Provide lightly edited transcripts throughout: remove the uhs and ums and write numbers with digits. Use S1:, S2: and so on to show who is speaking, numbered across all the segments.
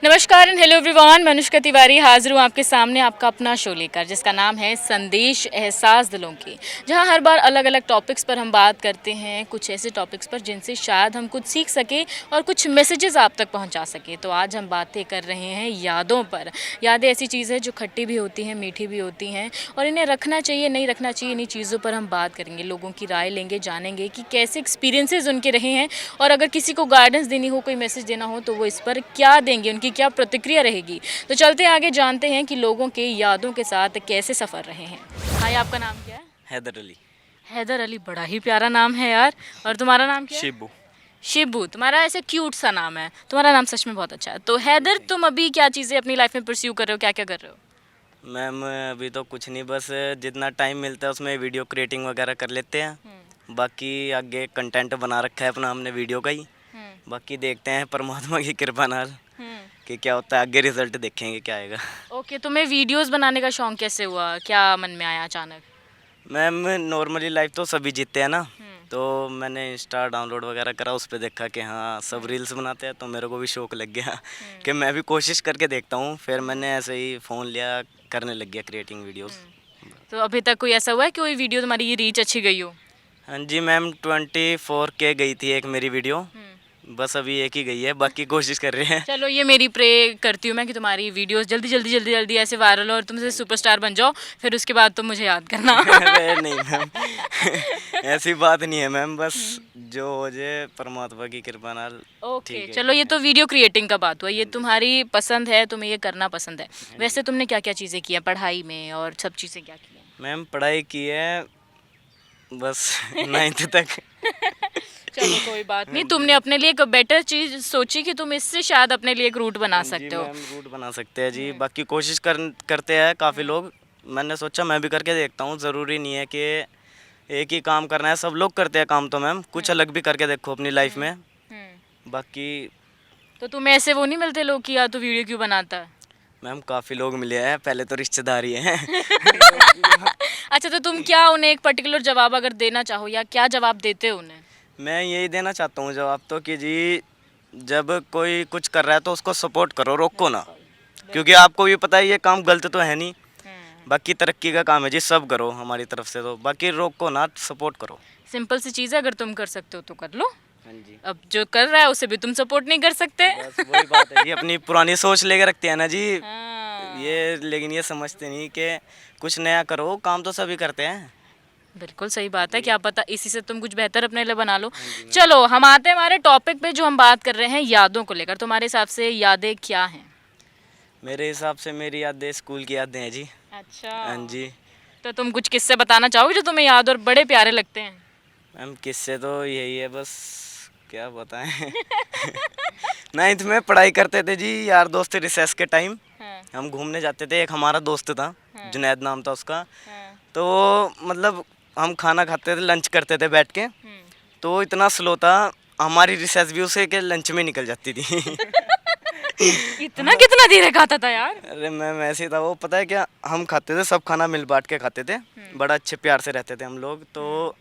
S1: नमस्कार and hello everyone, मैं अनुष्का तिवारी हाजिर हूँ आपके सामने आपका अपना शो लेकर जिसका नाम है संदेश एहसास दिलों की, जहाँ हर बार अलग अलग टॉपिक्स पर हम बात करते हैं, कुछ ऐसे टॉपिक्स पर जिनसे शायद हम कुछ सीख सके और कुछ मैसेजेस आप तक पहुँचा सके। तो आज हम बातें कर रहे हैं यादों पर। यादें ऐसी चीज़ है जो खट्टी भी होती हैं, मीठी भी होती हैं और इन्हें रखना चाहिए नहीं रखना चाहिए, इन्हीं चीज़ों पर हम बात करेंगे, लोगों की राय लेंगे, जानेंगे कि कैसे एक्सपीरियंसेस उनके रहे हैं और अगर किसी को गाइडेंस देनी हो, कोई मैसेज देना हो तो वो इस पर क्या देंगे, उनकी क्या प्रतिक्रिया रहेगी। तो चलते हैं आगे, जानते हैं कि लोगों के यादों के साथ कैसे सफ़र रहे हैं। हाय, आपका नाम क्या है?
S2: हैदर अली।
S1: हैदर अली, बड़ा ही प्यारा नाम है यार। और तुम्हारा नाम क्या है?
S2: शिबू।
S1: शिबू, तुम्हारा ऐसे क्यूट सा नाम है। तुम्हारा नाम सच में बहुत अच्छा है। तो हैदर, तुम अभी क्या चीज़ें अपनी लाइफ में परस्यू कर रहे हो, क्या क्या कर रहे हो?
S2: मैम अभी तो कुछ नहीं, बस जितना टाइम मिलता है उसमें वीडियो क्रिएटिंग वगैरह कर लेते हैं। बाकी आगे कंटेंट बना रखा है अपना हमने वीडियो का ही। बाकी देखते हैं परमात्मा की कृपा नाल कि क्या होता है, आगे रिजल्ट देखेंगे क्या आएगा।
S1: ओके, तुम्हें वीडियोस बनाने का शौक कैसे हुआ, क्या मन में आया अचानक?
S2: मैम नॉर्मली लाइफ तो सभी जीते हैं ना, तो मैंने इंस्टा डाउनलोड वगैरह करा, उस पर देखा कि हाँ सब रील्स बनाते हैं, तो मेरे को भी शौक लग गया कि मैं भी कोशिश करके देखता हूँ। फिर मैंने ऐसे ही फ़ोन लिया, करने लग गया क्रिएटिंग वीडियोस।
S1: तो अभी तक कोई ऐसा हुआ है कि कोई वीडियो तुम्हारी रीच अच्छी गई हो?
S2: हाँ जी मैम, 24K गई थी एक मेरी वीडियो। बस अभी एक ही गई है, बाकी कोशिश कर रहे हैं।
S1: चलो, ये मेरी प्रे करती हूँ मैं कि तुम्हारी वीडियोस जल्दी जल्दी जल्दी जल्दी ऐसे वायरल हो और तुम से सुपरस्टार बन जाओ, फिर उसके बाद तुम मुझे याद करना।
S2: अरे नहीं मैम, ऐसी बात नहीं है मैम, बस जो हो जाए परमात्मा की कृपा नाल।
S1: ओके,
S2: ठीक है।
S1: चलो, ये तो वीडियो क्रिएटिंग का बात हुआ, ये तुम्हारी पसंद है, तुम्हें ये करना पसंद है। वैसे तुमने क्या क्या चीज़ें की हैं पढ़ाई में और सब चीज़ें क्या की हैं?
S2: मैम पढ़ाई की है बस 9th तक।
S1: चलो, कोई बात नहीं, तुमने अपने लिए एक बेटर चीज़ सोची कि तुम इससे शायद अपने लिए एक रूट बना
S2: जी
S1: सकते हो।
S2: मैम, रूट बना सकते हैं जी। बाकी कोशिश करते हैं काफ़ी लोग। मैंने सोचा मैं भी करके देखता हूँ, ज़रूरी नहीं है कि एक ही काम करना है, सब लोग करते हैं काम, तो मैम कुछ अलग भी करके देखो अपनी लाइफ में। बाकी
S1: तो तुम्हें ऐसे वो नहीं मिलते लोग कि यार तू वीडियो क्यों बनाता है?
S2: मैम काफ़ी लोग मिले हैं, पहले तो रिश्तेदार ही हैं।
S1: अच्छा, तो तुम क्या उन्हें एक पर्टिकुलर जवाब अगर देना चाहो या क्या जवाब देते हो उन्हें?
S2: मैं यही देना चाहता हूँ जवाब तो कि जी, जब कोई कुछ कर रहा है तो उसको सपोर्ट करो, रोको ना, क्योंकि आपको भी पता है ये काम गलत तो है नहीं। बाकी तरक्की का काम है जी, सब करो हमारी तरफ से, तो बाकी रोको ना, सपोर्ट करो।
S1: सिंपल सी चीज़ है, अगर तुम कर सकते हो तो कर लो।
S2: हाँ जी,
S1: अब जो कर रहा है उसे भी तुम सपोर्ट नहीं कर सकते।
S2: बस वही बात है जी, अपनी पुरानी सोच लेके रखते हैं ना जी
S1: हाँ,
S2: ये, लेकिन ये समझते नहीं कि कुछ नया करो, काम तो सभी करते हैं।
S1: बिल्कुल सही बात है, क्या पता इसी से तुम कुछ बेहतर अपने लिए बना लो। चलो, हम आते हैं हमारे टॉपिक पे जो हम बात कर रहे हैं यादों को लेकर। तुम्हारे हिसाब से यादें क्या हैं?
S2: मेरे हिसाब से मेरी यादें स्कूल की यादें हैं जी।
S1: अच्छा,
S2: हाँ जी
S1: तो तुम कुछ किस्से बताना चाहोगे जो तुम्हें याद और बड़े प्यारे लगते हैं?
S2: मैम, किससे तो यही है बस, क्या बताएं। 9th में पढ़ाई करते थे जी, यार दोस्त रिसेस के टाइम
S1: हाँ,
S2: हम घूमने जाते थे। एक हमारा दोस्त था,
S1: हाँ,
S2: जुनैद नाम था उसका।
S1: हाँ,
S2: तो मतलब हम खाना खाते थे, लंच करते थे बैठ के, तो इतना स्लो था, हमारी रिसेस भी उसे के लंच में निकल जाती थी।
S1: इतना कितना धीरे खाता था यार?
S2: अरे मैम ऐसे ही था वो, पता है क्या, हम खाते थे, सब खाना मिल बांट के खाते थे, बड़ा अच्छे प्यार से रहते थे हम लोग। तो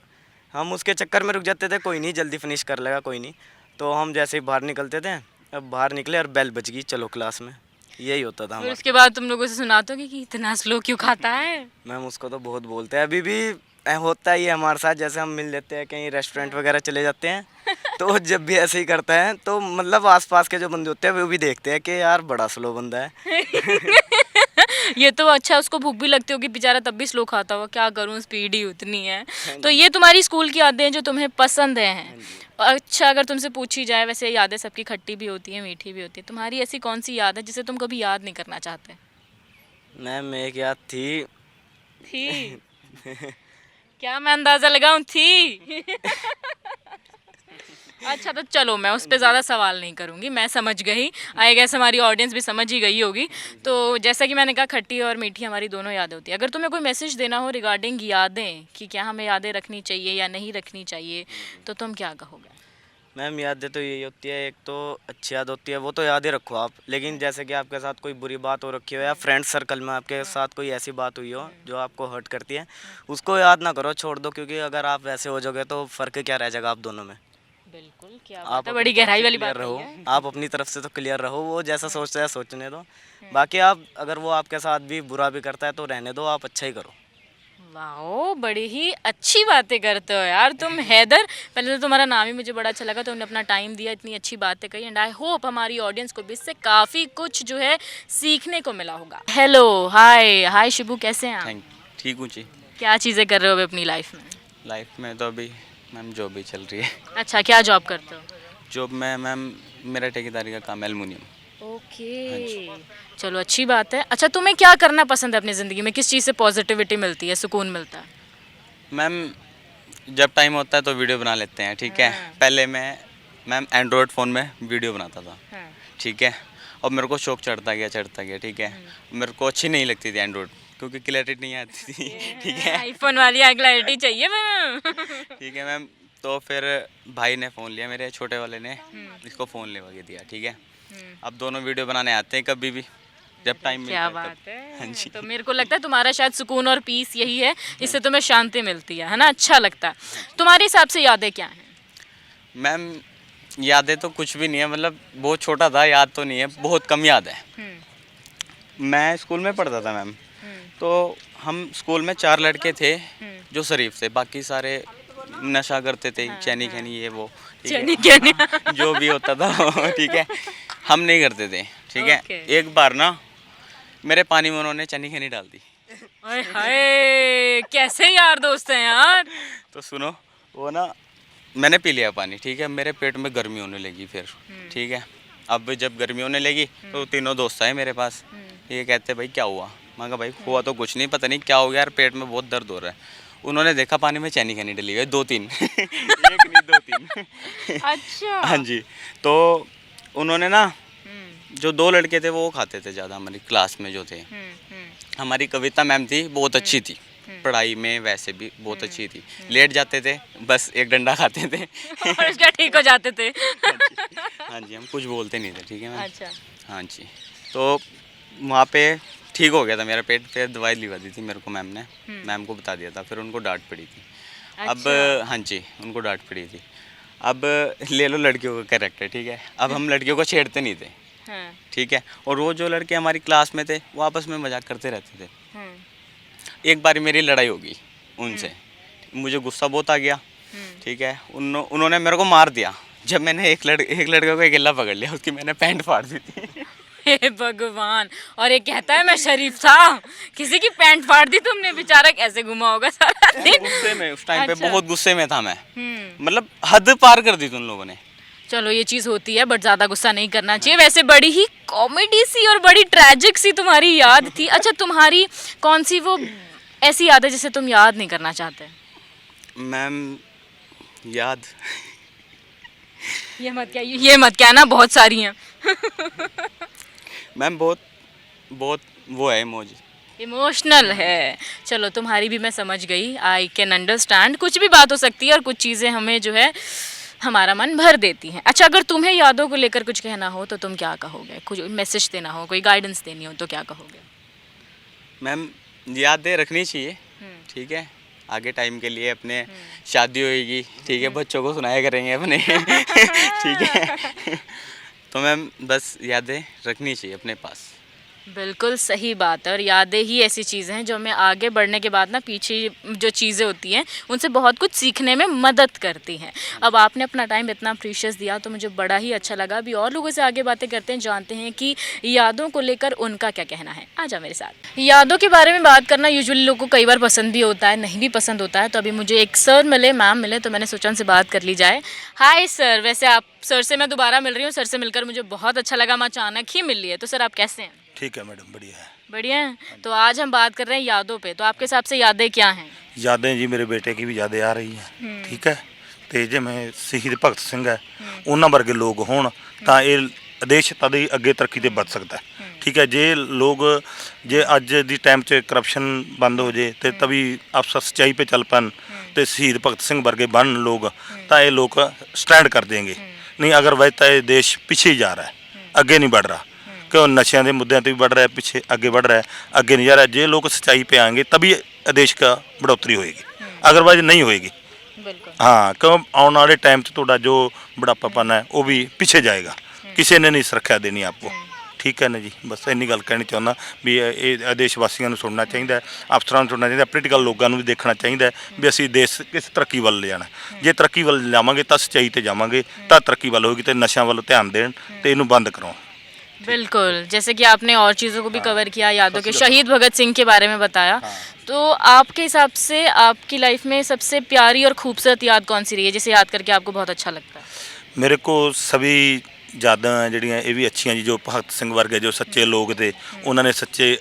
S2: हम उसके चक्कर में रुक जाते थे, कोई नहीं जल्दी फिनिश कर लेगा कोई नहीं। तो हम जैसे ही बाहर निकलते थे, अब बाहर निकले और बेल बज गई, चलो क्लास में, यही होता था
S1: फिर
S2: हमारा।
S1: उसके बाद तुम लोगों से सुनाते हो कि इतना स्लो क्यों खाता है?
S2: मैम उसको तो बहुत बोलते हैं, अभी भी होता ही है हमारे साथ। जैसे हम मिल लेते हैं कहीं रेस्टोरेंट वगैरह चले जाते हैं, तो जब भी ऐसे ही करता है, तो मतलब आसपास के जो बंदे होते हैं वो भी देखते हैं कि यार बड़ा स्लो बंदा है।
S1: ये तो अच्छा, उसको भूख भी लगती होगी बेचारा, तब भी स्लो खाता होगा। क्या करूँ, स्पीड ही उतनी है। तो ये तुम्हारी स्कूल की यादें हैं जो तुम्हें पसंद हैं। अच्छा, अगर तुमसे पूछी जाए, वैसे यादें सबकी खट्टी भी होती हैं, मीठी भी होती है, तुम्हारी ऐसी कौन सी याद है जिसे तुम कभी याद नहीं करना चाहते?
S2: मैम एक याद थी।
S1: थी? क्या मैं अंदाजा लगाऊं, थी? अच्छा, तो चलो, मैं उस पर ज़्यादा सवाल नहीं करूँगी, मैं समझ गई। आई गेस हमारी ऑडियंस भी समझ ही गई होगी। तो जैसा कि मैंने कहा, खट्टी और मीठी हमारी दोनों यादें होती हैं। अगर तुम्हें कोई मैसेज देना हो रिगार्डिंग यादें कि क्या हमें यादें रखनी चाहिए या नहीं रखनी चाहिए, तो तुम क्या कहोगे?
S2: मैम यादें तो यही होती है, एक तो अच्छी याद होती है वो तो याद ही रखो आप, लेकिन जैसे कि आपके साथ कोई बुरी बात हो रखी हो या फ्रेंड सर्कल में आपके साथ कोई ऐसी बात हुई हो जो आपको हर्ट करती है, उसको याद ना करो, छोड़ दो, क्योंकि अगर आप वैसे हो जाओगे तो फ़र्क क्या रह जाएगा आप दोनों में।
S1: बिल्कुल, क्या बात है, बड़ी गहराई वाली बात
S2: रहो,
S1: है।
S2: आप अपनी तरफ से तो क्लियर रहो, वो जैसा सोचता है सोचने दो, बाकी आप अगर वो आपके साथ भी बुरा भी करता है तो रहने दो, आप अच्छा ही करो।
S1: वाओ, बड़ी ही अच्छी बातें करते हो यार तुम हैदर। पहले तो तुम्हारा नाम ही मुझे बड़ा अच्छा लगा, तुमने अपना टाइम दिया, इतनी अच्छी बातें कही, एंड आई होप हमारी ऑडियंस को भी इससे काफ़ी कुछ जो है सीखने को मिला होगा। हेलो, हाय हाय शिबू, कैसे हैं आप?
S3: थैंक ठीक हूँ जी।
S1: क्या चीज़ें कर रहे हो अभी अपनी लाइफ में?
S3: लाइफ में तो अभी मैम जॉब ही चल रही है।
S1: अच्छा, क्या जॉब करते हो?
S3: जॉब में मैम मेरा ठेकेदारी का काम है, एलुमिनियम।
S1: ओके, चलो अच्छी बात है। अच्छा, तुम्हें क्या करना पसंद है अपनी ज़िंदगी में? किस चीज़ से पॉजिटिविटी मिलती है, सुकून मिलता है?
S3: मैम जब टाइम होता है तो वीडियो बना लेते हैं, ठीक है।
S1: हाँ।
S3: पहले मैं मैम एंड्रॉयड फ़ोन में वीडियो बनाता था,
S1: हाँ।
S3: ठीक है। और मेरे को शौक चढ़ता गया, ठीक है। मेरे को अच्छी नहीं लगती थी एंड्रॉयड, क्योंकि क्लैरिटी नहीं आती थी, ठीक है।
S1: आईफोन वाली क्लैरिटी चाहिए मैम।
S3: ठीक है मैम। तो फिर भाई ने फ़ोन लिया, मेरे छोटे वाले ने इसको फ़ोन लेवा के दिया, ठीक है। अब दोनों वीडियो बनाने आते हैं कभी भी, जब टाइम मिलता
S1: क्या
S3: है
S1: बात
S3: तब।
S1: है।
S3: हाँ जी।
S1: तो मेरे को लगता है तुम्हारा शायद सुकून और पीस यही है, इससे तुम्हें शांति मिलती है ना? अच्छा लगता है। तुम्हारे हिसाब से यादें क्या हैं?
S3: मैम यादें तो कुछ भी नहीं है, मतलब बहुत छोटा था, याद तो नहीं है, बहुत कम याद है। मैं स्कूल में पढ़ता था मैम, तो हम स्कूल में 4 लड़के थे जो शरीफ थे, बाकी सारे नशा करते थे, चैनी खैनी ये वो, ठीक है।
S1: चैनी खैनी।
S3: जो भी होता था वो, ठीक है, हम नहीं करते थे, ठीक है।
S1: ओके।
S3: एक बार ना मेरे पानी में उन्होंने चैनी खैनी डाल दी।
S1: ओए हाय, कैसे यार दोस्त हैं यार।
S3: तो सुनो, वो ना मैंने पी लिया पानी, ठीक है। मेरे पेट में गर्मी होने लगी फिर, ठीक है। अब जब गर्मी होने लगी तो तीनों दोस्त आए मेरे पास, ये कहते भाई क्या हुआ? मैं कहा भाई हुआ तो कुछ नहीं, पता नहीं क्या हो गया यार, पेट में बहुत दर्द हो रहा है। उन्होंने देखा पानी में चैनी खैनी डली हुई है, 2-3 एक नहीं 2-3।
S1: अच्छा।
S3: हाँ जी। तो उन्होंने ना, जो 2 लड़के थे वो खाते थे ज़्यादा, हमारी क्लास में जो थे। हमारी कविता मैम थी, बहुत अच्छी थी पढ़ाई में, वैसे भी बहुत अच्छी थी। लेट जाते थे, बस एक डंडा खाते थे।
S1: और उसका ठीक हो जाते थे।
S3: हाँ जी, हम कुछ बोलते नहीं थे, ठीक है मैम।
S1: अच्छा।
S3: हाँ जी। तो वहाँ पे ठीक हो गया था मेरा पेट, फिर दवाई लिवा दी थी मेरे को मैम ने, मैम को बता दिया था, फिर उनको डांट पड़ी थी। अब हाँ जी, उनको डांट पड़ी थी। अब ले लो लड़कियों का कैरेक्टर, ठीक है। अब हम लड़कियों को छेड़ते नहीं थे,
S1: हाँ।
S3: ठीक है। और वो जो लड़के हमारी क्लास में थे वो आपस में मजाक करते रहते थे। एक बार मेरी लड़ाई हो गई उनसे, मुझे गुस्सा बहुत आ गया, ठीक है। उन्होंने मेरे को मार दिया। जब मैंने एक लड़के को अकेला पकड़ लिया, उसकी मैंने पैंट फाड़ दी थी।
S1: हे भगवान, और ये कहता है मैं शरीफ था, किसी की पैंट फाड़ दी तुमने, बेचारा कैसे घुमा होगा सारा दिन।
S3: गुस्से में उस टाइम पे
S1: अच्छा।
S3: बहुत गुस्से में था मैं, मतलब हद पार कर दी थी उन लोगों ने।
S1: चलो ये चीज़ होती है, बट ज़्यादा गुस्सा नहीं करना चाहिए। वैसे बड़ी ही कॉमेडी सी और बड़ी ट्रैजिक सी तुम्हारी याद थी। अच्छा, तुम्हारी कौन सी वो ऐसी याद है जिसे तुम याद नहीं करना चाहते?
S3: मैम याद
S1: ये मत कहना, बहुत सारी हैं।
S3: मैम बहुत वो है मौज।
S1: इमोशनल है। चलो तुम्हारी भी मैं समझ गई, आई कैन अंडरस्टैंड। कुछ भी बात हो सकती है और कुछ चीज़ें हमें जो है हमारा मन भर देती हैं। अच्छा, अगर तुम्हें यादों को लेकर कुछ कहना हो तो तुम क्या कहोगे? कुछ मैसेज देना हो, कोई गाइडेंस देनी हो तो क्या कहोगे?
S3: मैम यादें रखनी चाहिए, ठीक है। आगे टाइम के लिए अपने शादी होएगी, ठीक है, बच्चों को सुनाया करेंगे अपने। ठीक है। तो मैम बस यादें रखनी चाहिए अपने पास।
S1: बिल्कुल सही बात है, और यादें ही ऐसी चीज़ें हैं जो हमें आगे बढ़ने के बाद ना पीछे जो चीज़ें होती हैं उनसे बहुत कुछ सीखने में मदद करती हैं। अब आपने अपना टाइम इतना प्रीशियस दिया तो मुझे बड़ा ही अच्छा लगा। अभी और लोगों से आगे बातें करते हैं, जानते हैं कि यादों को लेकर उनका क्या कहना है। आ जाओ मेरे साथ। यादों के बारे में बात करना यूजुअली लोगों को कई बार पसंद भी होता है, नहीं भी पसंद होता है। तो अभी मुझे एक सर मिले, मैम मिले, तो मैंने सोचा उनसे बात कर ली जाए। हाय सर, वैसे आप सर से मैं दोबारा मिल रही हूँ, सर से मिलकर मुझे बहुत अच्छा लगा, मैं अचानक ही मिल ली है। तो सर आप कैसे हैं?
S4: ठीक है मैडम, बढ़िया है।
S1: बढ़िया है। तो आज हम बात कर रहे हैं यादों पे, तो आपके हिसाब से यादें क्या हैं?
S4: यादें जी मेरे बेटे की भी यादें आ रही हैं, ठीक है। ਤੇ ਜਿਵੇਂ ਸ਼ਹੀਦ ਭਗਤ ਸਿੰਘ ਹੈ, ਉਹਨਾਂ ਵਰਗੇ ਲੋਕ ਹੋਣ ਤਾਂ ਇਹ ਦੇਸ਼ ਤਦ ਹੀ ਅੱਗੇ ਤਰੱਕੀ ਤੇ ਵੱਧ ਸਕਦਾ ਹੈ, ਠੀਕ ਹੈ। ਜੇ ਲੋਕ ਜੇ ਅੱਜ ਦੀ ਟਾਈਮ 'ਚ ਕਰਪਸ਼ਨ ਬੰਦ ਹੋ ਜੇ ਤੇ ਤभी ਅਫਸਰ ਸੱਚਾਈ पे ਚੱਲ ਪੈਣ ਤੇ ਸ਼ਹੀਦ ਭਗਤ ਸਿੰਘ ਵਰਗੇ ਬਣਨ ਲੋਕ ਤਾਂ ਇਹ ਲੋਕ ਸਟੈਂਡ ਕਰ ਦੇंगे। नहीं अगर वैसे तो ये देश पीछे ही जा रहा है, ਅੱਗੇ नहीं बढ़ रहा। क्यों नशे के मुद्दों पर भी बढ़ रहा है, पीछे आगे बढ़ रहा है, आगे नहीं जा रहा है। जे लोग सच्चाई पे आएंगे तभी देश का बढ़ोतरी होएगी, अदरवाइज नहीं होएगी।
S1: ਬਿਲਕੁਲ
S4: ਹਾਂ ਕਿਉਂ ਆਉਣ ਵਾਲੇ ਟਾਈਮ 'ਚ ਤੁਹਾਡਾ ਜੋ ਬੁਢਾਪਾਪਨ ਹੈ ਉਹ ਵੀ ਪਿੱਛੇ ਜਾਏਗਾ, ਕਿਸੇ ਨੇ ਨਹੀਂ ਸੁਰੱਖਿਆ ਦੇਣੀ ਆਪਕੋ। ਠੀਕ ਹੈ ਨਾ ਜੀ, ਬਸ ਇੰਨੀ ਗੱਲ ਕਹਿਣੀ ਚਾਹੁੰਦਾ ਵੀ ਇਹ ਦੇਸ਼ ਵਾਸੀਆਂ ਨੂੰ ਸੁਣਨਾ ਚਾਹੀਦਾ ਹੈ, ਅਫਸਰਾਂ ਨੂੰ ਸੁਣਨਾ ਚਾਹੀਦਾ, ਪੋਲੀਟੀਕਲ ਲੋਕਾਂ ਨੂੰ ਵੀ ਦੇਖਣਾ ਚਾਹੀਦਾ ਵੀ ਅਸੀਂ ਦੇਸ਼ ਕਿਸ ਤਰੱਕੀ ਵੱਲ ਲਿਜਾਣਾ। ਜੇ ਤਰੱਕੀ ਵੱਲ ਜਾਵਾਂਗੇ ਤਾਂ ਸੱਚਾਈ ਤੇ ਜਾਵਾਂਗੇ, ਤਾਂ ਤਰੱਕੀ ਵੱਲ ਹੋਏਗੀ, ਤੇ ਨਸ਼ਿਆਂ ਵੱਲ ਧਿਆਨ दें ਤੇ ਇਹਨੂੰ ਬੰਦ ਕਰਾਉਣ।
S1: बिल्कुल, जैसे कि आपने और चीज़ों को भी कवर किया, यादों के शहीद भगत सिंह के बारे में बताया, तो आपके हिसाब से आपकी लाइफ में सबसे प्यारी और खूबसूरत याद कौन सी रही है, जिसे याद करके आपको बहुत अच्छा लगता है?
S4: ਮੇਰੇ ਕੋ ਸਭੀ ਯਾਦਾਂ ਜਿਹੜੀਆਂ ਇਹ ਵੀ ਅੱਛੀਆਂ ਜੀ, ਜੋ ਭਗਤ ਸਿੰਘ ਵਰਗੇ ਜੋ ਸੱਚੇ ਲੋਕ ਤੇ ਉਹਨਾਂ ਨੇ ਸੱਚੇ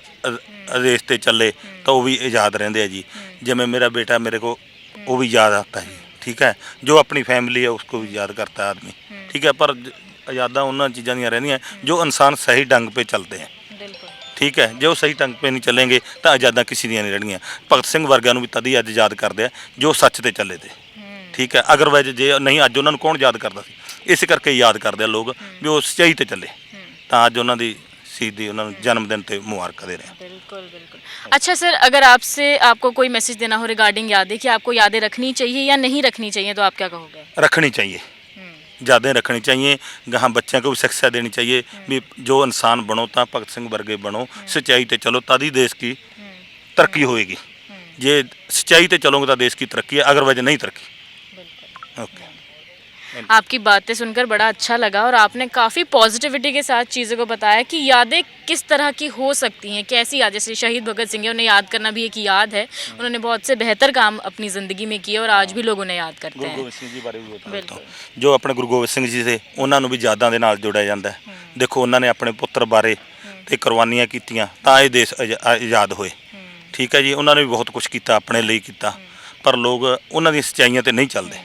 S4: ਆਦੇਸ਼ ਤੇ ਚੱਲੇ ਤਾਂ ਉਹ ਵੀ ਯਾਦ ਰਹਿੰਦੇ ਆ ਜੀ। ਜਿਵੇਂ ਮੇਰਾ बेटा मेरे को वो भी याद आता है, ठीक है, जो अपनी फैमिली है उसको भी याद करता है आदमी, ठीक है, पर यादां उन्होंने चीज़ों ਦੀਆਂ ਰਹਿੰਦੀਆਂ जो इंसान सही ढंग पे चलते हैं।
S1: बिल्कुल
S4: ठीक है, जो सही ढंग पे नहीं चलेंगे तो आज़ादा किसी ਦੀਆਂ ਨਹੀਂ ਰਹਿਣੀਆਂ। ਭਗਤ ਸਿੰਘ ਵਰਗਿਆਂ ਨੂੰ ਵੀ ਤਦ ਹੀ ਅੱਜ ਯਾਦ ਕਰਦੇ ਆ ਜੋ ਸੱਚ ਤੇ ਚੱਲੇ ਤੇ। ਠੀਕ ਹੈ, ਅਗਰਵਾਈਜ਼ ਜੇ ਨਹੀਂ ਅੱਜ ਉਹਨਾਂ ਨੂੰ ਕੌਣ ਯਾਦ ਕਰਦਾ ਸੀ, ਇਸ ਕਰਕੇ ਯਾਦ ਕਰਦੇ ਆ ਲੋਕ ਵੀ ਉਹ ਸੱਚਾਈ ਤੇ ਚੱਲੇ, ਤਾਂ ਅੱਜ ਉਹਨਾਂ ਦੀ ਸ਼ਹੀਦੀ, ਉਹਨਾਂ ਨੂੰ ਜਨਮ ਦਿਨ ਤੇ ਮੁਬਾਰਕਾਂ ਦੇ ਰਹੇ ਆ।
S1: बिल्कुल बिल्कुल। अच्छा सर, अगर आपसे आपको कोई मैसेज देना हो रिगार्डिंग यादें कि आपको यादें रखनी चाहिए या नहीं रखनी चाहिए, तो आप क्या कहोगे?
S4: रखनी चाहिए, ज़्यादा रखनी चाहिए। गहाँ बच्चों को भी शिक्षा देनी चाहिए भी जो इंसान बनो तो भगत सिंह वर्गे बनो, सच्चाई ते चलो तभी देश की तरक्की होएगी। जे सच्चाई ते चलोगे तो देश की तरक्की है, अगर वजह नहीं तरक्की। ओके,
S1: आपकी बातें सुनकर बड़ा अच्छा लगा और आपने काफ़ी पॉजिटिविटी के साथ चीज़ों को बताया कि यादें किस तरह की हो सकती हैं, कैसी याद। जैसे शहीद भगत सिंह है, उन्हें याद करना भी एक याद है, उन्होंने बहुत से बेहतर काम अपनी ज़िंदगी में किए और आज भी लोग उन्हें याद करते
S4: ਗੁਰੂ
S1: हैं।
S4: ਗੋਬਿੰਦ ਸਿੰਘ ਜੀ ਬਾਰੇ ਵੀ ਬਤਾ ਦਿੱਤਾ।
S1: बिल्कुल
S4: ਜੋ ਆਪਣੇ ਗੁਰੂ ਗੋਬਿੰਦ ਸਿੰਘ ਜੀ ਦੇ ਉਹਨਾਂ ਨੂੰ ਵੀ ਯਾਦਾਂ ਦੇ ਨਾਲ ਜੋੜਿਆ ਜਾਂਦਾ ਹੈ। ਦੇਖੋ ਉਹਨਾਂ ਨੇ ਆਪਣੇ ਪੁੱਤਰ ਬਾਰੇ ਤੇ ਕੁਰਬਾਨੀਆਂ ਕੀਤੀਆਂ ਤਾਂ ਇਹ ਦੇਸ਼ ਆਜ਼ਾਦ ਹੋਏ। ਠੀਕ ਹੈ ਜੀ, ਉਹਨਾਂ ਨੇ ਵੀ ਬਹੁਤ ਕੁਝ ਕੀਤਾ, ਆਪਣੇ ਲਈ ਕੀਤਾ, ਪਰ ਲੋਕ ਉਹਨਾਂ ਦੀਆਂ ਸੱਚਾਈਆਂ ਤੇ ਨਹੀਂ ਚੱਲਦੇ।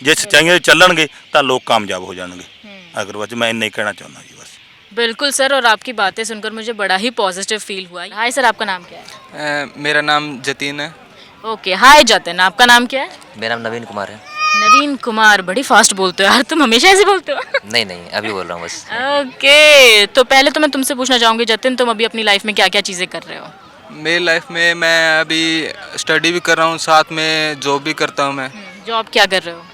S4: ਜੇ ਸੱਚਾਈਆਂ ਤੇ ਚੱਲਣਗੇ ਤਾਂ ਲੋਕ ਕਾਮਯਾਬ ਹੋ ਜਾਣਗੇ। ਅਗਰਵਾਈਜ਼ ਮੈਂ ਇੰਨਾ ਹੀ ਕਹਿਣਾ ਚਾਹੁੰਦਾ ਜੀ बस।
S1: बिल्कुल सर, और आपकी बातें सुनकर मुझे बड़ा ही पॉजिटिव फील हुआ। हाय सर, आपका नाम क्या है?
S5: मेरा नाम जतीन है।
S1: ओके, हाय जतिन, आपका नाम क्या है?
S6: मेरा नाम नवीन कुमार है।
S1: नवीन कुमार, बड़ी फास्ट बोलते हो यार, तुम हमेशा ऐसे बोलते हो।
S6: नहीं नहीं, अभी बोल रहा हूँ बस।
S1: ओके, तो पहले तो मैं तुमसे पूछना चाहूँगी जतिन, तुम अभी अपनी लाइफ में क्या क्या चीज़ें कर रहे हो?
S5: मेरी लाइफ में मैं अभी स्टडी भी कर रहा हूँ, साथ में जॉब भी करता हूँ। मैं
S1: जॉब क्या कर रहे हो?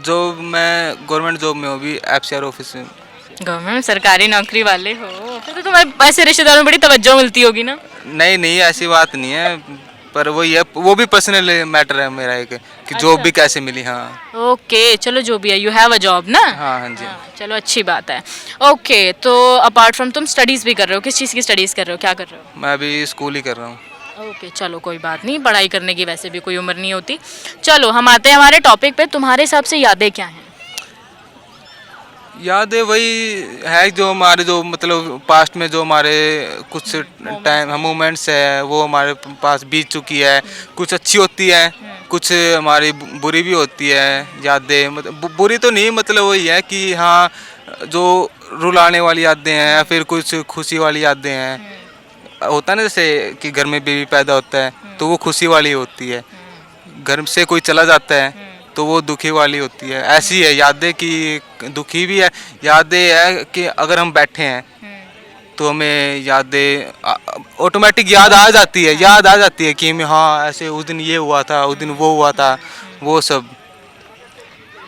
S5: जॉब मैं गवर्नमेंट जॉब में हूँ अभी, FCR ऑफिस में।
S1: गवर्नमेंट सरकारी नौकरी वाले हो, फिर तो तुम्हारे ऐसे रिश्तेदारों में बड़ी तवज्जो मिलती होगी ना।
S5: नहीं नहीं, ऐसी बात नहीं है, पर वही है, वो भी पर्सनल मैटर है मेरा एक कि जॉब भी कैसे मिली। हाँ
S1: ओके, चलो जो भी है, यू हैव अ जॉब ना।
S5: हाँ हाँ जी।
S1: चलो अच्छी बात है। ओके, तो अपार्ट फ्रॉम तुम स्टडीज़ भी कर रहे हो, किस चीज़ की स्टडीज़ कर रहे हो, क्या कर रहे हो?
S5: मैं अभी स्कूल ही कर रहा हूँ।
S1: ओके, चलो कोई बात नहीं, पढ़ाई करने की वैसे भी कोई उम्र नहीं होती। चलो हम आते हैं हमारे टॉपिक पे। तुम्हारे हिसाब से यादें क्या हैं?
S5: यादें वही है जो हमारे, जो मतलब पास्ट में जो हमारे कुछ टाइम मोमेंट्स है वो हमारे पास बीत चुकी है। कुछ अच्छी होती है, कुछ हमारी बुरी भी होती है यादें। मतलब बुरी तो नहीं, मतलब वही है कि हाँ, जो रुलाने वाली यादें हैं या फिर कुछ खुशी वाली यादें हैं। होता है ना, जैसे कि घर में बेबी पैदा होता है तो वो खुशी वाली होती है, घर से कोई चला जाता है तो वो दुखी वाली होती है। ऐसी है यादें कि दुखी भी है। यादें है कि अगर हम बैठे हैं तो हमें यादें ऑटोमेटिक याद आ जाती है, याद आ जाती है कि हमें हाँ ऐसे उस दिन ये हुआ था, उस दिन वो हुआ था, वो सब।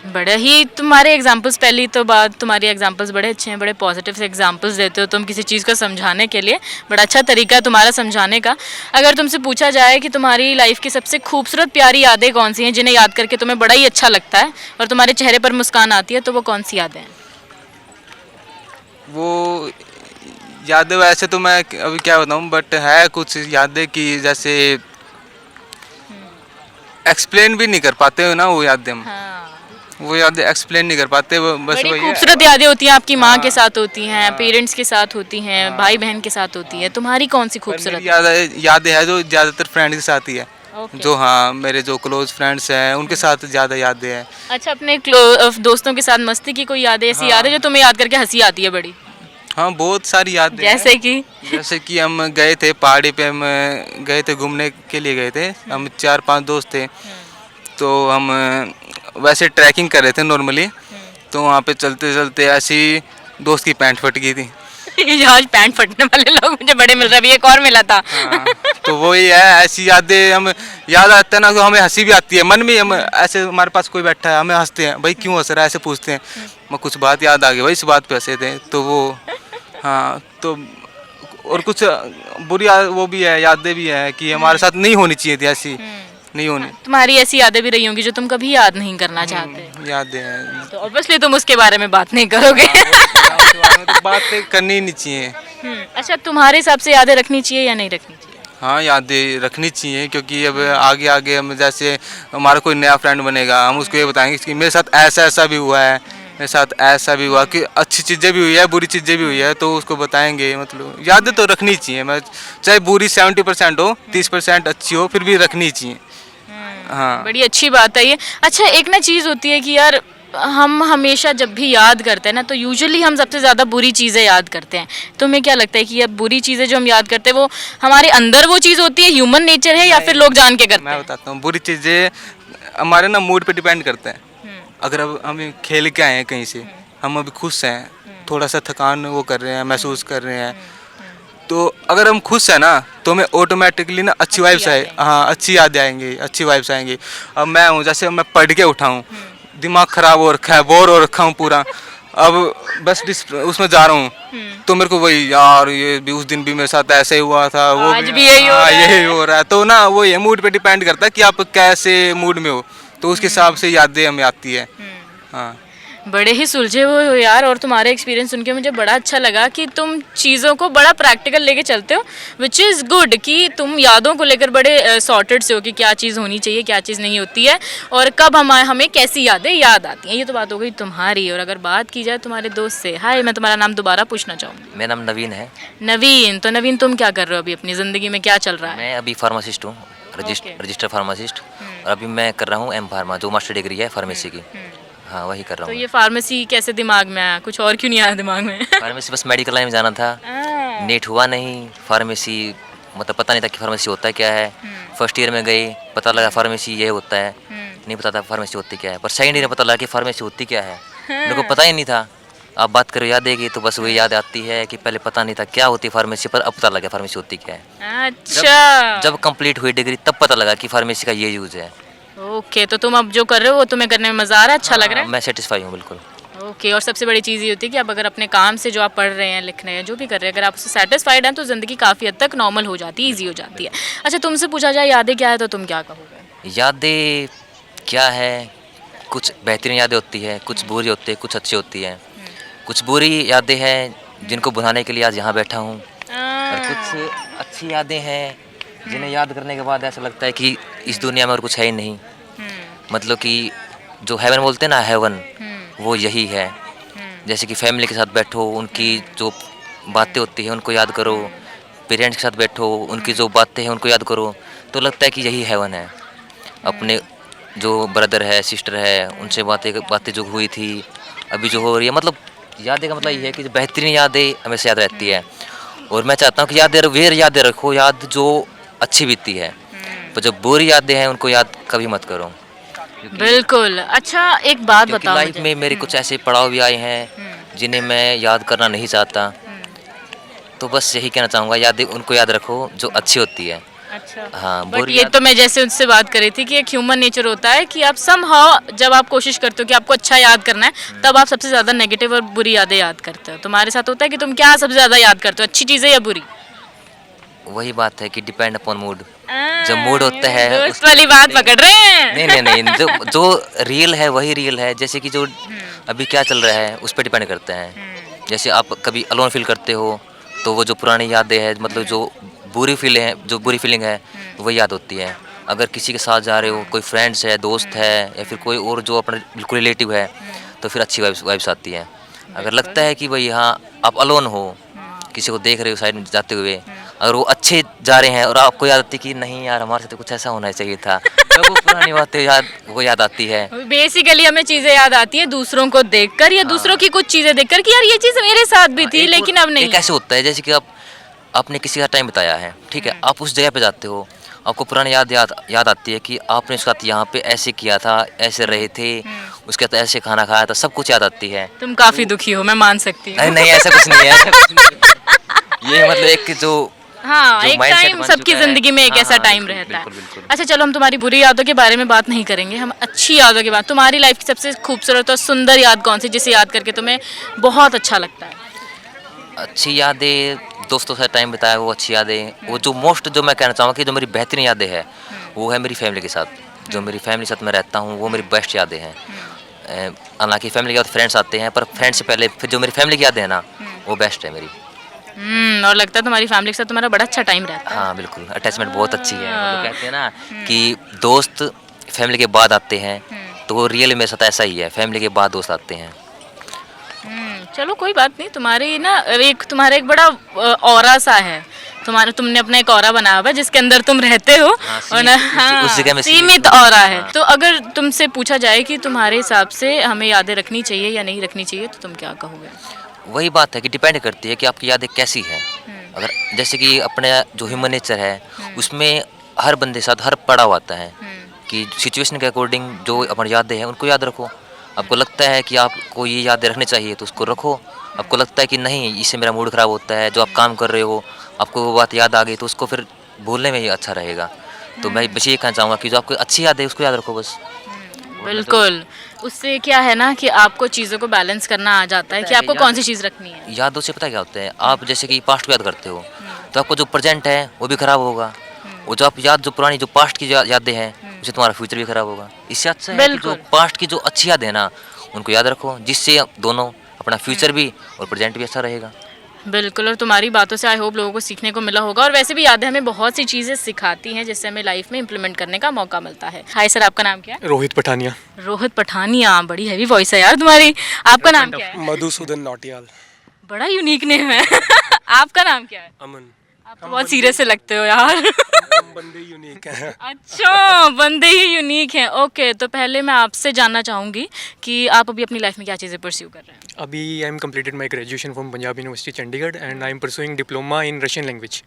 S1: बड़े ही तुम्हारे एग्जाम्पल्स, पहली तो बात तुम्हारी एग्जाम्पल्स बड़े अच्छे हैं, बड़े पॉजिटिव से एग्जाम्पल्स देते हो तुम किसी चीज़ को समझाने के लिए। बड़ा अच्छा तरीका है तुम्हारा समझाने का। अगर तुमसे पूछा जाए कि तुम्हारी लाइफ की सबसे खूबसूरत प्यारी यादें कौन सी हैं, जिन्हें याद करके तुम्हें बड़ा ही अच्छा लगता है और तुम्हारे चेहरे पर मुस्कान आती है, तो वो कौन सी यादें हैं?
S5: वो यादें वैसे तो मैं अभी क्या बताऊँ, बट है कुछ यादें कि जैसे एक्सप्लेन भी नहीं कर पाते हो ना वो यादें हम।
S1: हाँ,
S5: वो यादें एक्सप्लेन नहीं कर पाते, वो बस
S1: बड़ी
S5: वही है।
S1: खूबसूरत यादें होती हैं, आपकी माँ के साथ होती हैं, पेरेंट्स के साथ होती हैं, भाई बहन के साथ होती है। तुम्हारी कौन सी
S5: पर
S1: खूबसूरत?
S5: मेरी यादें है जो ज़्यादातर फ्रेंड के साथ ही है।
S1: ओके।
S5: जो हाँ, मेरे जो क्लोज फ्रेंड्स हैं उनके साथ ज़्यादा यादें हैं।
S1: अच्छा, अपने दोस्तों के साथ मस्ती की कोई यादें ऐसी याद है जो तुम्हें याद करके हंसी आती है बड़ी?
S5: हाँ, बहुत सारी यादें हैं।
S1: जैसे कि
S5: हम गए थे पहाड़ी पे, हम गए थे घूमने के लिए गए थे। हम 4-5 दोस्त थे, तो हम वैसे ट्रैकिंग कर रहे थे नॉर्मली, तो वहाँ पे चलते चलते ऐसी दोस्त की पैंट फट गई थी।
S1: ये आज पैंट फटने वाले लोग मुझे बड़े मिल रहे हैं, अभी एक और मिला था।
S5: हाँ, तो वही है, ऐसी यादें हम याद आता है ना, तो हमें हंसी भी आती है मन में। हम ऐसे हमारे पास कोई बैठा है, हमें हंसते हैं, भाई क्यों हंस रहा है, ऐसे पूछते हैं। मैं कुछ बात याद आ गई भाई, इस बात पे हंसे थे, तो वो हाँ। तो और कुछ बुरी वो भी है, यादें भी है कि हमारे साथ नहीं होनी चाहिए थी, ऐसी नहीं होनी।
S1: तुम्हारी ऐसी यादें भी रही होंगी जो तुम कभी याद नहीं करना चाहते,
S5: यादें हैं
S1: तो ऑब्वियसली तुम उसके बारे में बात नहीं करोगे।
S5: तो बातें करनी ही नहीं चाहिए।
S1: अच्छा, तुम्हारे हिसाब से यादें रखनी चाहिए या नहीं रखनी चाहिए?
S5: हाँ, यादें रखनी चाहिए, क्योंकि अब आगे आगे हम जैसे हमारा कोई नया फ्रेंड बनेगा, हम उसको ये बताएंगे कि मेरे साथ ऐसा ऐसा भी हुआ है, मेरे साथ ऐसा भी हुआ, कि अच्छी चीज़ें भी हुई है, बुरी चीज़ें भी हुई है, तो उसको बताएंगे। मतलब यादें तो रखनी चाहिए, मैं चाहे बुरी 70% हो, 30% अच्छी हो, फिर भी रखनी चाहिए। हाँ,
S1: बड़ी अच्छी बात है ये। अच्छा, एक ना चीज़ होती है कि यार हम हमेशा जब भी याद करते हैं ना, तो यूजुअली हम सबसे ज़्यादा बुरी चीज़ें याद करते हैं। तुम्हें क्या लगता है कि ये बुरी चीज़ें जो हम याद करते हैं वो हमारे अंदर वो चीज़ होती है, ह्यूमन नेचर है, या फिर लोग जान के करते
S5: मैं
S1: हैं?
S5: बताता हूँ, बुरी चीज़ें हमारे ना मूड पे डिपेंड करते हैं। अगर अब हम खेल के आए हैं कहीं से, हम अभी खुश हैं, थोड़ा सा थकान वो कर रहे हैं, महसूस कर रहे हैं, तो अगर हम खुश हैं ना, तो हमें ऑटोमेटिकली ना अच्छी वाइब्स आए, हाँ अच्छी यादें आएंगी, अच्छी वाइब्स आएंगी। अब मैं हूँ, जैसे मैं पढ़ के उठा हूँ, दिमाग खराब हो रखा है, बोर हो रखा हूँ पूरा, अब बस उसमें जा रहा हूँ, तो मेरे को वही यार ये भी उस दिन भी मेरे साथ ऐसे ही हुआ था, वो
S1: आज भी यही हो
S5: हाँ,
S1: रहा है।
S5: यही हो रहा है। तो ना वो ये मूड पे डिपेंड करता है कि आप कैसे मूड में हो, तो उसके हिसाब से यादें हमें आती है। हाँ,
S1: बड़े ही सुलझे हुए हो यार, और तुम्हारे एक्सपीरियंस सुन के मुझे बड़ा अच्छा लगा कि तुम चीज़ों को बड़ा प्रैक्टिकल लेके चलते हो, विच इज़ गुड, कि तुम यादों को लेकर बड़े सॉर्टेड से हो कि क्या चीज़ होनी चाहिए, क्या चीज़ नहीं होती है, और कब हमें कैसी यादें याद आती हैं। ये तो बात हो गई तुम्हारी। और अगर बात की जाए तुम्हारे दोस्त से, हाय, मैं तुम्हारा नाम दोबारा पूछना चाहूँगी।
S6: मेरा नाम नवीन है।
S1: नवीन, तो नवीन तुम क्या कर रहे हो अभी अपनी ज़िंदगी में, क्या चल रहा है?
S6: मैं अभी फार्मासिस्ट हूँ,
S1: Okay.
S6: Register pharmacist. और अभी मैं कर रहा हूँ एम फार्मा, जो मास्टर डिग्री है फार्मेसी की। हाँ, वही कर रहा
S1: तो
S6: हूँ।
S1: ये फार्मेसी कैसे दिमाग में आया, कुछ और क्यों नहीं आया दिमाग में?
S6: फार्मेसी बस मेडिकल लाइन में जाना था, नेट हुआ नहीं। फार्मेसी मतलब पता नहीं था कि फार्मेसी होता है क्या है। फर्स्ट ईयर में गई, पता लगा फार्मेसी ये होता है, नहीं पता था फार्मेसी होती क्या है। पर सेकंड ईयर में पता लगा कि फार्मेसी होती क्या है, मेरे को पता ही नहीं था। आप बात करो याद आएगी, तो बस वही याद आती है कि पहले पता नहीं था क्या होती फार्मेसी, पर अब पता लगा फार्मेसी होती क्या है।
S1: अच्छा,
S6: जब कंप्लीट हुई डिग्री तब पता लगा कि फार्मेसी का ये यूज़ है।
S1: ओके, तो तुम अब जो कर रहे हो वो तुम्हें करने में मज़ा आ रहा है, अच्छा लग रहा
S6: मैं सेटिस्फाई हूँ बिल्कुल।
S1: है? ओके, और सबसे बड़ी चीज़ ये होती है कि आप अगर अपने काम से जो आप पढ़ रहे हैं, लिख रहे हैं, जो भी कर रहे हैं, अगर आप उससे सेटिस्फाइड हैं तो ज़िंदगी काफ़ी हद तक नॉर्मल हो जाती है, ईजी हो जाती है। अच्छा, तुमसे पूछा जाए यादें क्या है, तो तुम क्या कहोगे?
S6: यादें क्या है, कुछ बेहतरीन यादें होती है, कुछ बुरी होती है, कुछ अच्छी होती है। कुछ बुरी यादें हैं जिनको भुलाने के लिए आज यहाँ बैठा हूँ, और कुछ अच्छी यादें हैं जिन्हें याद करने के बाद ऐसा लगता है कि इस दुनिया में और कुछ है ही नहीं। मतलब कि जो हेवन बोलते हैं ना, हेवन, वो यही है। जैसे कि फैमिली के साथ बैठो, उनकी जो बातें होती हैं उनको याद करो, पेरेंट्स के साथ बैठो, उनकी जो बातें हैं उनको याद करो, तो लगता है कि यही हेवन है। अपने जो ब्रदर है, सिस्टर है, उनसे बातें जो हुई थी, अभी जो हो रही है, मतलब यादें का मतलब ये है कि बेहतरीन यादें हमेशा याद रहती है। और मैं चाहता हूँ कि यादें रखो, याद जो अच्छी बीती है, पर जो बुरी यादें हैं उनको याद कभी मत करो।
S1: बिल्कुल। अच्छा, एक बात
S6: क्योंकि
S1: बताओ
S6: लाइफ
S1: मुझे।
S6: में मेरे कुछ ऐसे पड़ाव भी आए हैं जिन्हें मैं याद करना नहीं चाहता। तो बस यही कहना चाहूँगा, यादें उनको याद रखो जो अच्छी होती है।
S1: अच्छा,
S6: हाँ,
S1: बट
S6: बुरी
S1: ये तो मैं जैसे उनसे बात करी थी कि एक ह्यूमन नेचर होता है कि आप समहाउ जब आप कोशिश करते हो कि आपको अच्छा याद करना है, तब आप सबसे ज़्यादा नेगेटिव और बुरी यादें याद करते हो। तुम्हारे साथ होता है कि तुम क्या सबसे ज़्यादा याद करते हो, अच्छी चीज़ें या बुरी?
S6: वही बात है कि डिपेंड अपॉन मूड। जब मूड होता है
S1: दोस्त वाली बात पकड़ रहे हैं।
S6: नहीं, जो रियल है वही रियल है। जैसे कि जो अभी क्या चल रहा है उस पर डिपेंड करता है। जैसे आप कभी अलोन फील करते हो, तो वो जो पुरानी यादें हैं, मतलब जो बुरी फीलिंग है वही याद होती है। अगर किसी के साथ जा रहे हो, कोई फ्रेंड्स है, दोस्त है, या फिर कोई और जो अपना बिल्कुल रिलेटिव है, तो फिर अच्छी वाइब्स आती है। अगर लगता है कि भाई हाँ आप अलोन हो, किसी को देख रहे हो साइड में जाते हुए, अगर वो अच्छे जा रहे हैं और आपको याद आती है कि नहीं यार हमारे साथ कुछ ऐसा होना चाहिए था, तो वो पुरानी बातें याद आती है।
S1: बेसिकली हमें चीजें याद आती है दूसरों को देखकर, या दूसरों की कुछ चीजें देखकर कि यार ये चीज मेरे साथ भी थी, लेकिन अब नहीं।
S6: एक ऐसे होता है जैसे कि आपने किसी का टाइम बिताया है, ठीक है, आप उस जगह पे जाते हो, आपको पुरानी याद आती है कि आपने उसके साथ यहाँ पे ऐसे किया था, ऐसे रहे थे, उसके साथ ऐसे खाना खाया था, सब कुछ याद आती है।
S1: तुम काफी दुखी हो, मैं मान सकती हूँ।
S6: नहीं ऐसा कुछ नहीं है, ये मतलब एक जो
S1: हाँ,
S6: जो
S1: एक
S6: mindset
S1: टाइम
S6: बन
S1: सबकी
S6: चुका है।
S1: जिंदगी में एक
S6: हाँ,
S1: ऐसा
S6: हाँ,
S1: टाइम
S6: बिल्कुल,
S1: रहता है।
S6: बिल्कुल, बिल्कुल।
S1: अच्छा चलो, हम तुम्हारी बुरी यादों के बारे में बात नहीं करेंगे, हम अच्छी यादों की बात। तुम्हारी लाइफ की सबसे खूबसूरत और सुंदर याद कौन सी, जिसे याद करके तुम्हें बहुत अच्छा लगता है?
S6: अच्छी यादें, दोस्तों से टाइम बिताया वो अच्छी यादें। वो जो मोस्ट जो मैं कहना चाहूँगा कि जो मेरी बेहतरीन यादें हैं वो है मेरी फैमिली के साथ। जो मेरी फैमिली के साथ मैं रहता हूँ वो मेरी बेस्ट यादें हैं। हालांकि फैमिली के बाद फ्रेंड्स आते हैं, पर फ्रेंड्स से पहले फिर जो मेरी फैमिली की यादें हैं ना, वो बेस्ट है मेरी।
S1: और लगता है तुम्हारी फैमिली के साथ तुम्हारा बड़ा अच्छा टाइम रहता है।
S6: हाँ बिल्कुल, अटैचमेंट बहुत अच्छी है। वो लोग कहते हैं ना कि दोस्त फैमिली के बाद आते हैं, तो वो रियल मेरे साथ ऐसा ही है, फैमिली के बाद दोस्त आते हैं।
S1: चलो कोई बात नहीं, तुम्हारी ना तुम्हारा एक बड़ा ऑरा सा है, तुमने अपना एक ऑरा बनाया हुआ है जिसके अंदर तुम रहते हो।
S6: हाँ,
S1: और ना
S6: उस जगह में
S1: सीमित ऑरा है। तो अगर तुमसे पूछा जाए कि तुम्हारे हिसाब से हमें यादें रखनी चाहिए या नहीं रखनी चाहिए, तो तुम क्या कहोगे?
S6: वही बात है कि डिपेंड करती है कि आपकी यादें कैसी हैं। अगर जैसे कि अपने जो ह्यूमन नेचर है उसमें हर बंदे के साथ हर पड़ाव आता है कि सिचुएशन के अकॉर्डिंग जो अपनी यादें हैं उनको याद रखो। आपको लगता है कि आपको ये यादें रखनी चाहिए तो उसको रखो। आपको लगता है कि नहीं, इससे मेरा मूड ख़राब होता है, जो आप काम कर रहे हो आपको वो बात याद आ गई, तो उसको फिर भूलने में ही अच्छा रहेगा। तो मैं बस ये कहना चाहूँगा कि जो आपको अच्छी याद है उसको याद रखो बस।
S1: बिल्कुल, उससे क्या है ना कि आपको चीज़ों को बैलेंस करना आ जाता है कि आपको कौन सी चीज़ रखनी है।
S6: यादों से पता क्या होता है, आप जैसे कि पास्ट को याद करते हो तो आपको जो प्रेजेंट है वो भी खराब होगा। वो जो आप जो पुरानी जो पास्ट की यादें हैं उससे तुम्हारा फ्यूचर भी खराब होगा। इससे अच्छा है कि जो
S1: बिल्कुल।
S6: पास्ट की जो अच्छी यादें हैं ना उनको याद रखो, जिससे दोनों अपना फ्यूचर भी और प्रेजेंट भी अच्छा रहेगा।
S1: बिल्कुल, और तुम्हारी बातों से आई होप लोगों को सीखने को मिला होगा। और वैसे भी यादें हमें बहुत सी चीज़ें सिखाती हैं जिससे हमें लाइफ में इम्प्लीमेंट करने का मौका मिलता है। हाय सर, आपका नाम क्या है?
S7: रोहित पठानिया।
S1: रोहित पठानिया, बड़ी हैवी वॉइस है यार तुम्हारी। आपका नाम क्या है?
S7: मधुसूदन नौटियाल।
S1: बड़ा यूनिक नेम है। आपका नाम क्या है?
S7: अमन।
S1: आप तो बहुत सीरियस से लगते हो यार।
S7: हम बंदे यूनिक हैं।
S1: अच्छा, बंदे ही यूनिक हैं। ओके, तो पहले मैं आपसे जानना चाहूँगी कि आप अभी अपनी लाइफ में क्या चीज़ें परस्यू कर रहे हैं?
S7: अभी I am completed my graduation from Punjab university Chandigarh and I am pursuing diploma in Russian language.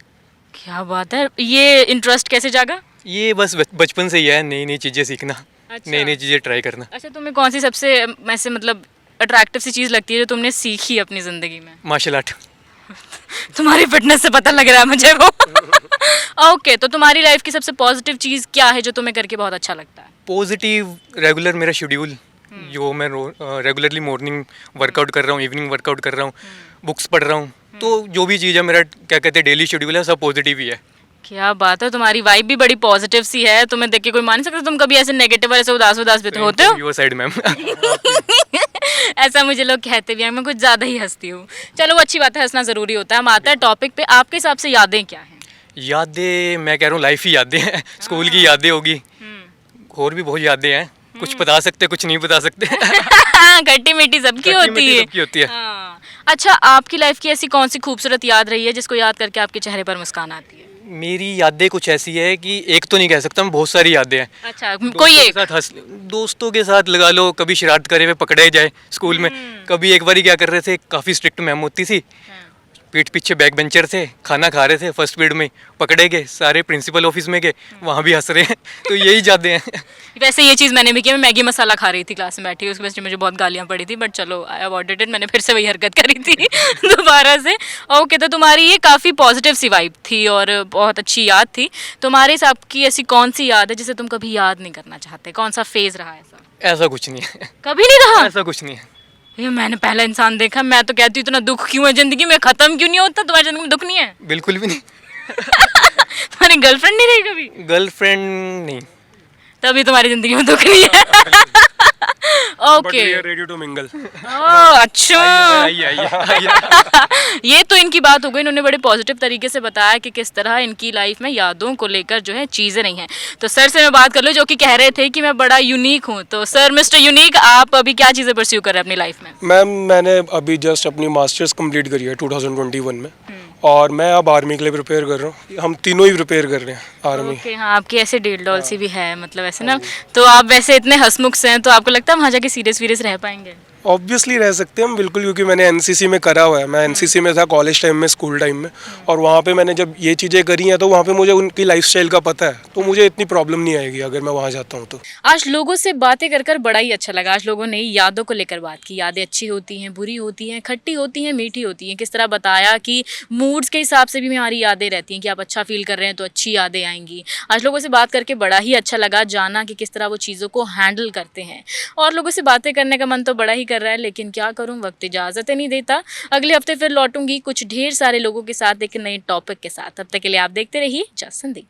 S1: क्या बात है, ये इंटरेस्ट कैसे जागा?
S7: ये बस बचपन से ही है, नई नई चीज़ें सीखना,
S1: अच्छा।
S7: नई नई चीज़ें ट्राई करना।
S1: अच्छा, तुम्हें कौन सी सबसे ऐसे मतलब अट्रैक्टिव सी चीज़ लगती है जो तुमने सीखी अपनी ज़िंदगी में?
S7: Martial art.
S1: तुम्हारी फिटनेस से पता लग रहा है मुझे वो। ओके, तो तुम्हारी लाइफ की सबसे पॉजिटिव चीज़ क्या है जो तुम्हें करके बहुत अच्छा लगता है?
S7: पॉजिटिव रेगुलर मेरा शेड्यूल, जो मैं रेगुलरली मॉर्निंग वर्कआउट कर रहा हूँ, इवनिंग वर्कआउट कर रहा हूँ, बुक्स पढ़ रहा हूँ, तो जो भी चीज़ है मेरा क्या कहते हैं डेली शेड्यूल है, सब पॉजिटिव ही है।
S1: क्या बात है, तुम्हारी वाइब भी बड़ी पॉजिटिव सी है। तुम्हें देख के कोई मान नहीं सकता तुम कभी ऐसे नेगेटिव और ऐसे उदास भी तो होते हो।
S7: Your side ma'am.
S1: ऐसा मुझे लोग कहते भी हैं, मैं कुछ ज़्यादा ही हंसती हूँ। चलो वो अच्छी बात है, हंसना ज़रूरी होता है। हम आते हैं टॉपिक पे। आपके हिसाब से यादें क्या हैं?
S7: यादें मैं कह रहा हूँ लाइफ ही यादें हैं। स्कूल की यादें होगी, और भी बहुत यादें हैं, कुछ बता सकते कुछ नहीं बता सकते।
S1: खट्टी मीठी सबकी होती है। हाँ। अच्छा, आपकी लाइफ की ऐसी कौन सी खूबसूरत याद रही है जिसको याद करके आपके चेहरे पर मुस्कान आती है?
S7: मेरी यादें कुछ ऐसी है कि एक तो नहीं कह सकता, मैं बहुत सारी यादें हैं।
S1: अच्छा, कोई एक?
S7: दोस्तों के साथ लगा लो, कभी शरारत करे हुए पकड़े जाए स्कूल में। कभी एक बार क्या कर रहे थे, काफ़ी स्ट्रिक्ट मैम होती थी, पीठ पीछे बैक बेंचर थे, खाना खा रहे थे, फर्स्ट पीरियड में पकड़े गए, सारे प्रिंसिपल ऑफिस में गए, वहाँ भी हंस रहे हैं। तो यही यादें हैं।
S1: वैसे ये चीज़ मैंने भी की। मैं मैगी मसाला खा रही थी क्लास में बैठी, उसकी वजह से मुझे बहुत गालियाँ पड़ी थी, बट चलो आई अवॉइडेड इट। मैंने फिर से वही हरकत करी थी दोबारा से। ओके, तो तुम्हारी ये काफ़ी पॉजिटिव सी वाइब थी और बहुत अच्छी याद थी। तुम्हारे हिसाब की ऐसी कौन सी याद है जिसे तुम कभी याद नहीं करना चाहते? कौन सा फेज़ रहा ऐसा?
S7: ऐसा कुछ नहीं है।
S1: कभी नहीं रहा?
S7: ऐसा कुछ नहीं है।
S1: ये मैंने पहला इंसान देखा। मैं तो कहती हूँ इतना दुख क्यों है ज़िंदगी में, ख़त्म क्यों नहीं होता? तुम्हारी ज़िंदगी में दुख नहीं है?
S7: बिल्कुल भी नहीं।
S1: तुम्हारी गर्लफ्रेंड नहीं रही कभी?
S7: गर्लफ्रेंड नहीं।
S1: तभी तुम्हारी ज़िंदगी में दुख नहीं है। ओके।
S7: Ready to mingle.
S1: अच्छा।
S7: आइए।
S1: ये तो इनकी बात हो गई, इन्होंने बड़े पॉजिटिव तरीके से बताया कि किस तरह इनकी लाइफ में यादों को लेकर जो है चीज़ें नहीं हैं। तो सर से मैं बात कर लूँ जो कि कह रहे थे कि मैं बड़ा यूनिक हूँ। तो सर, मिस्टर यूनिक, आप अभी क्या चीज़ें परस्यू कर रहे हैं अपनी लाइफ में?
S8: मैम, मैंने अभी जस्ट अपनी मास्टर्स कंप्लीट करी है 2021 में, और मैं अब आर्मी के लिए प्रिपेयर कर रहा हूँ। हम तीनों ही प्रिपेयर कर रहे हैं आर्मी।
S1: ओके, हाँ, आपकी ऐसे डील डॉल सी भी है, मतलब ऐसे ना। तो आप वैसे इतने हंसमुख से हैं, तो आपको लगता है वहाँ जाके सीरियस वीरियस रह पाएंगे?
S8: ऑब्वियसली रह सकते हैं हम बिल्कुल, क्योंकि मैंने एनसीसी में करा हुआ है। मैं एनसीसी में था कॉलेज टाइम में, स्कूल टाइम में, और वहाँ पे मैंने जब ये चीज़ें करी हैं तो वहाँ पे मुझे उनकी लाइफस्टाइल का पता है, तो मुझे इतनी प्रॉब्लम नहीं आएगी अगर मैं वहाँ जाता हूँ तो।
S1: आज लोगों से बातें कर कर बड़ा ही अच्छा लगा। आज लोगों ने यादों को लेकर बात की। यादें अच्छी होती हैं, बुरी होती हैं, खट्टी होती हैं, मीठी होती हैं। किस तरह बताया कि मूड्स के हिसाब से भी हमारी यादें रहती हैं कि आप अच्छा फील कर रहे हैं तो अच्छी यादें आएंगी। आज लोगों से बात करके बड़ा ही अच्छा लगा, जाना कि किस तरह वो चीज़ों को हैंडल करते हैं। और लोगों से बातें करने का मन तो बड़ा ही कर रहा है, लेकिन क्या करूं, वक्त इजाज़त नहीं देता। अगले हफ्ते फिर लौटूंगी कुछ ढेर सारे लोगों के साथ एक नए टॉपिक के साथ। तब तक के लिए आप देखते रहिए जस संदीप।